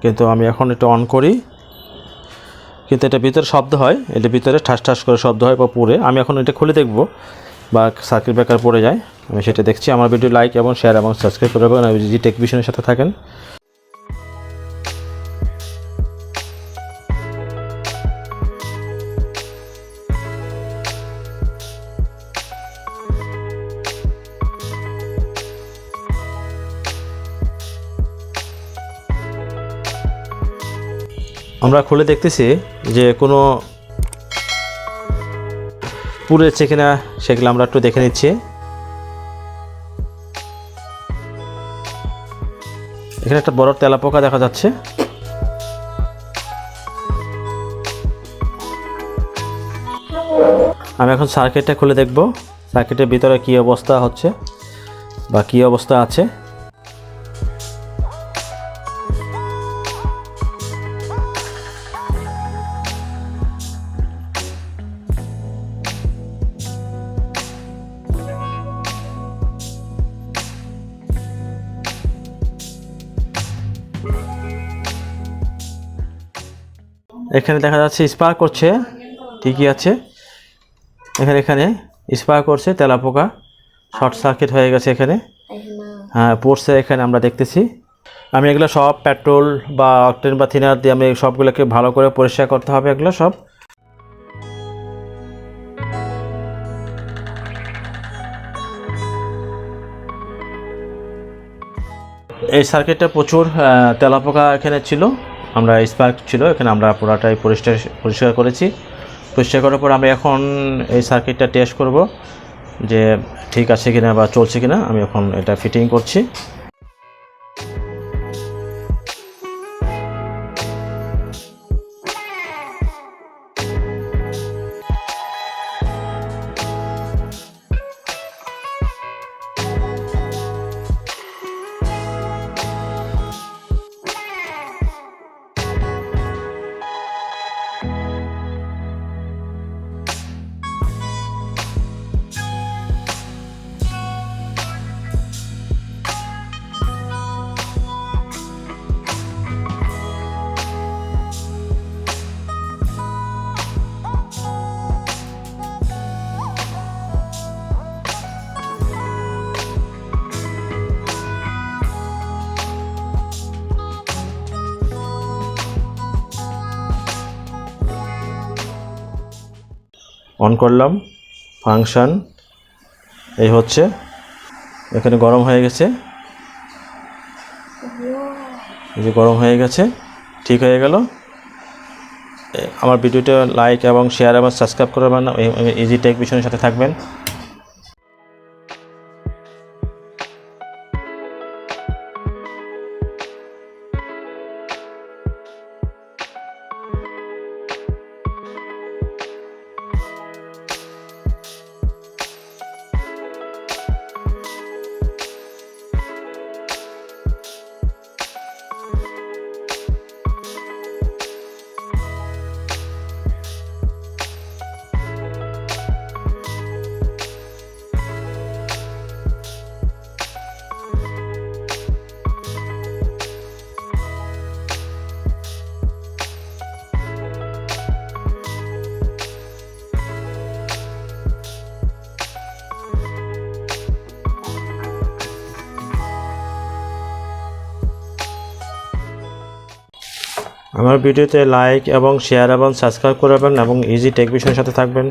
কিন্তু আমি এখন এটা অন করি, কিন্তু এটা ভিতরে শব্দ হয়, এটা ভিতরে ঠাস ঠাস করে শব্দ হয় বা পুড়ে। আমি এখন এটা খুলে দেখব বা সার্কিট ব্রেকার পড়ে যায়, আমি সেটা দেখছি। আমার ভিডিও লাইক এবং শেয়ার এবং সাবস্ক্রাইব করবেন, ইজি টেক ভিশনের সাথে থাকেন। আমরা খুলে দেখতেছি যে কোনো পুড়েছে কিনা, সেগুলো আমরা একটু দেখে নিচ্ছি। এখানে একটা বড় তেলাপোকা দেখা যাচ্ছে। আমি এখন সার্কিটটা খুলে দেখব, সার্কিটের ভিতরে কী অবস্থা হচ্ছে বা কী অবস্থা আছে। এখানে দেখা যাচ্ছে স্পার্ক করছে, ঠিকই আছে। এখানে স্পার্ক করছে, তেলাপোকা শর্ট সার্কিট হয়ে গেছে এখানে, হ্যাঁ পড়ছে এখানে আমরা দেখতেছি। আমি এগুলো সব পেট্রোল বা অকটেন বা থিনার দিয়ে আমি সবগুলোকে ভালো করে পরিষ্কার করতে হবে এগুলো সব। এই সার্কিটটা প্রচুর তেলাপোকা এখানে ছিল, আমরা স্পার্ক ছিল এখানে, আমরা পুরাটাই পরিষ্কার করেছি। পরিষ্কার করার পর আমি এখন এই সার্কিটটা টেস্ট করব যে ঠিক আছে কিনা বা চলছে কিনা। আমি এখন এটা ফিটিং করছি। অন করলাম, ফাংশন এই হচ্ছে, এখানে গরম হয়ে গেছে, এই যে গরম হয়ে গেছে, ঠিক হয়ে গেল। আমার ভিডিওটা লাইক এবং শেয়ার এবং সাবস্ক্রাইব করবেন, ইজি টেক ভিশনের সাথে থাকবেন। আমার ভিডিওতে লাইক এবং শেয়ার এবং সাবস্ক্রাইব করবেন এবং ইজি টেক ভিশনের সাথে থাকবেন।